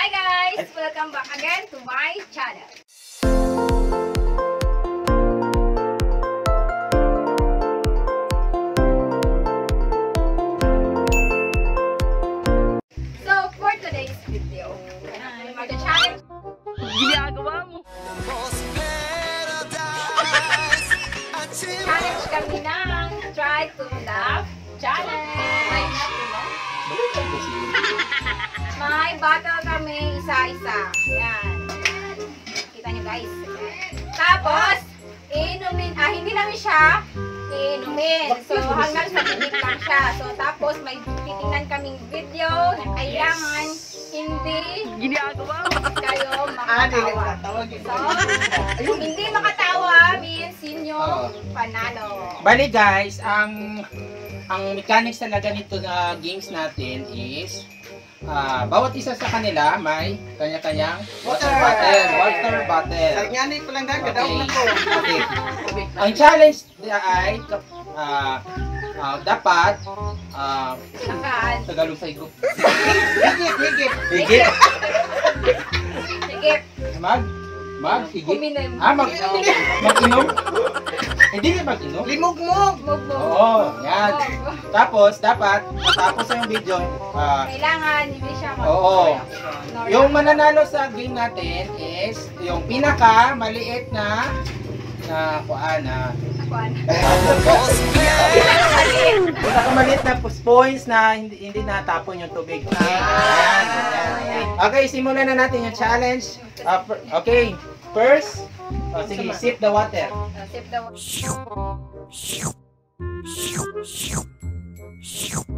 Hi guys! Welcome back again to my channel. So for today's video, mag-challenge. Ginagawa mo. Challenge kami ng Try to Laugh Challenge. May battle kami isa-isa. Yan. Kita nyo guys. Tapos, inumin, hindi namin siya inumin. So, hanggang sa bibig lang siya. So, tapos may titingnan kaming video na kailangan hindi Ginagawa mo. kayo makatawa. So, kung hindi makatawa means yun yung panalo. Bali guys, ang mechanics talaga nito na games natin is bawat isa sa kanila may kanya-kanyang water bottle. Sarnyani pa lang gagadaw na ko. Okay. Ang challenge ay dapat Sakaan. Tagalog sa igop. Higit. Higit. Sige. Higit. Uminom. Mag-inom? Hindi na mag-inom. Limog-mog. Mugmog. Oo, yan. Tapos, dapat, matapos yung video, Kailangan hindi siya oo. Yung mananalo sa game natin is yung pinaka maliit na pinaka maliit na points na hindi natapon yung tubig. Ayan. Okay, simulan na natin yung challenge. Okay, first, sige, sip the water. Sip the water.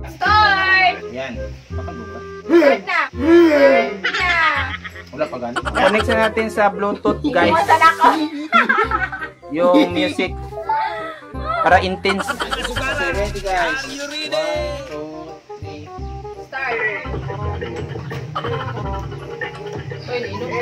Start! Yan. Baka buka. Start na! Start na! Wala pa gano'n. Connect na natin sa Bluetooth, guys. Iwasan ako! Yung music para intense. So, ready guys. 1, 2, 3. Start! Uy, nainom.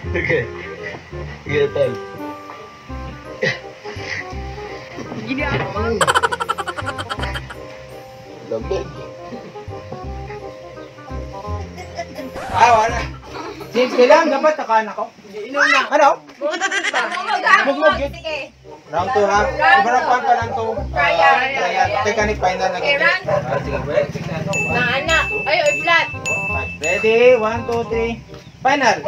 Okay. Iya tahu. Ginagawa mo. Lambok. Wala. James, kailangan dapat takaan ako. Inom na. Ano? Mugmog. Sige. Round 2 ha? Sobrang pa lang to. Trial. Teka ni final na Okay, game. round. Sige, wait. Tignan ko. Naanak. Ay, flat. Ready? 1, 2, 3. Final.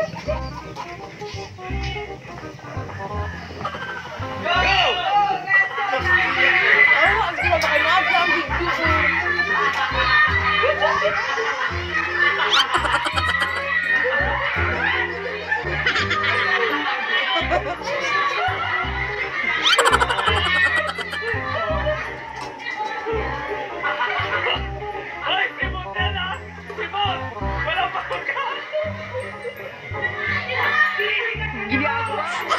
Ginagawa mo.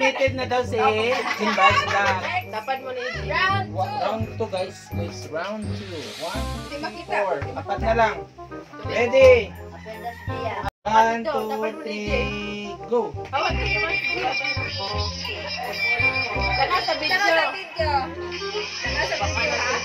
eliminated na daw si Invice na. Dapat mo na Round 2 guys. Guys, round 2. 1, Hindi makita. 4. Apat na lang. Ready? 1, 2, 3, go! Hawak ka naman. Kana sa video. Tara sa video. Tara sa video, ha?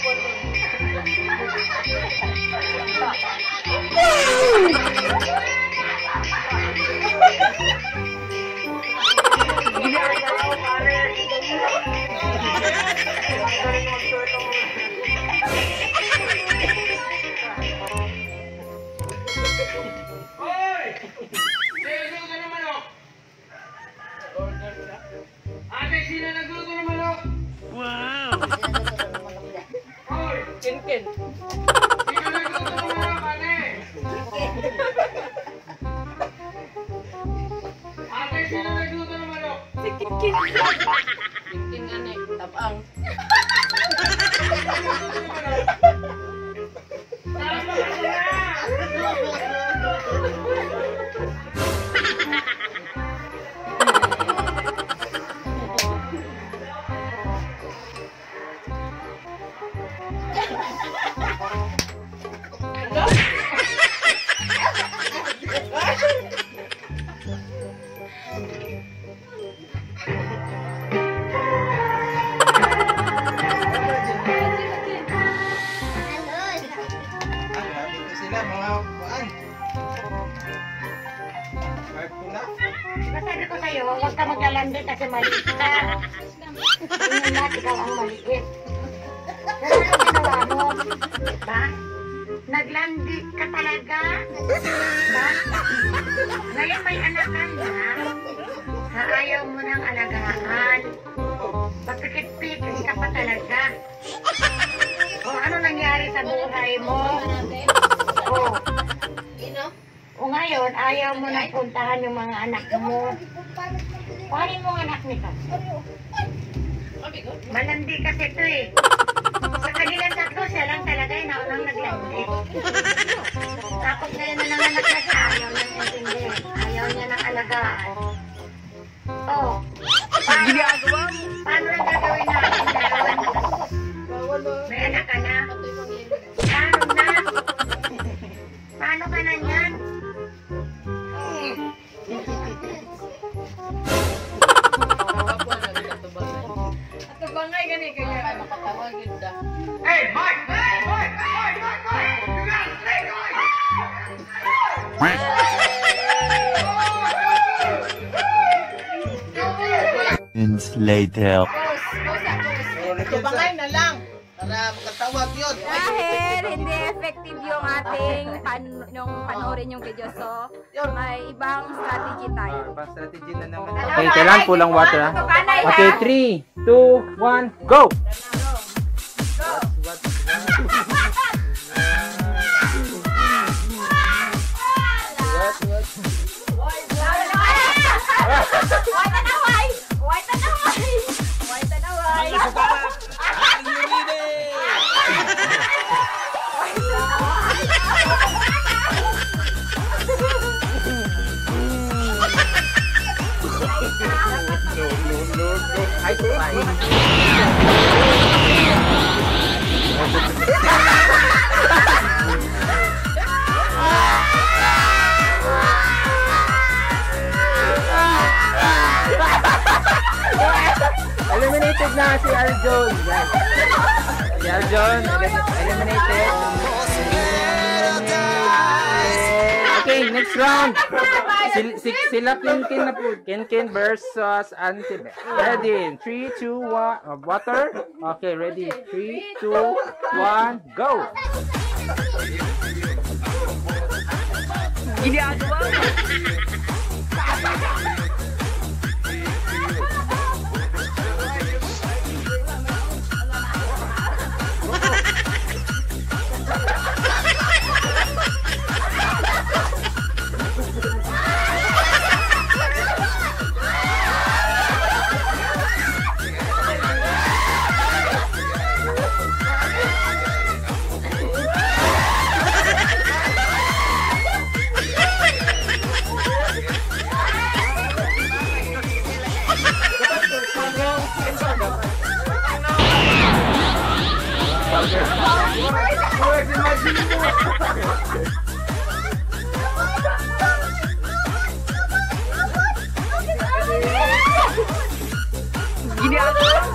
Ken. King ane, tabang. Sabi ko sa'yo, huwag ka maglalandi kasi maliit ka. Tingnan natin ikaw ang maliit. Pero ano ginawa mo? Diba? Naglandi ka talaga? Diba? Ngayon may anak ka na. Sa ayaw mo ng alagaan. Papikit-pikit ka pa talaga. O ano nangyari sa buhay mo? O ngayon, ayaw mo na puntahan yung mga anak mo. Paano mo ang anak nito? Malandi kasi ito eh. Sa kanilang tatlo, siya lang talaga yung naunang naglandi. Tapos ngayon na nanganak na siya, ayaw niya intindi. Ayaw niya ng alagaan. Oh, paano lang gagawin natin dalawan? May anak ka na? Paano na? Paano ka na yan? Ato bangay gani kaya. Makatawag yun da. Minutes later. Bangay na lang. Para makatawag yun. Dahil hindi effective yung ating yung panoorin yung video. So, may ibang strategy tayo. Pa-strategy na naman. Okay, kailangan pulang water ha. Okay, 3, 2, 1, go! Eliminated na si Arjon. Si Arjon, eliminated. Okay, next round. Sila Ken na po. Ken versus Antibet. Ready? 3, 2, 1. Water. Okay, ready? 3, 2, 1, go! Ginagawa mo. imagine mo. Ginagawa mo.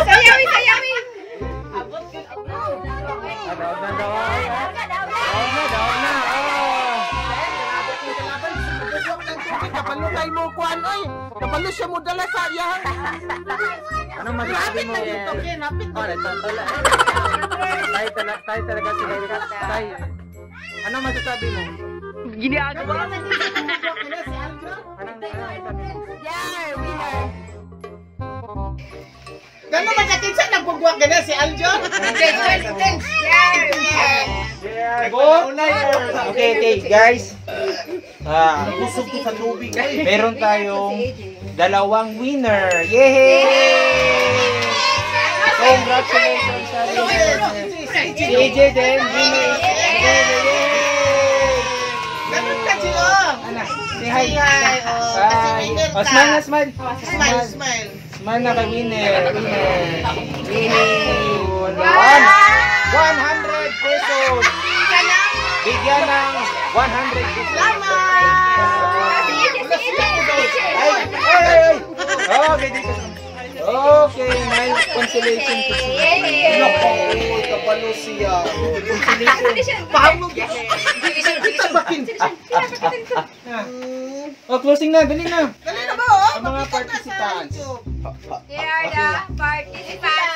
Sayawi, sayawi. Kapalo kay mo kuan oy. Kapalo siya mo dala sa iyahan. Anong masasabi mo? Napit Oh, tayo talaga sila. Tay. Anong masasabi mo? Ginagawa mo. Anong masasabi mo? Gano'n masakit sa nagpugwak ka na si Aljon? Okay, guys. Busog ko sa tubig. Meron tayong dalawang winner. Yay! Congratulations sa si AJ din. Winner is AJ. Gano'n ka sila. Say hi. Hi. Kasi winner ka. Smile na, smile. Smile, smile. Smile na kay winner. Yay! 100 pesos. Bigyan ng 100 pesos. Ay! Okay, dito. Okay, may consolation to siya. Kapalo siya. Pahamog. Oh, closing na, dali na. Dali na ba oh? Ang mga participants. Here are the participants.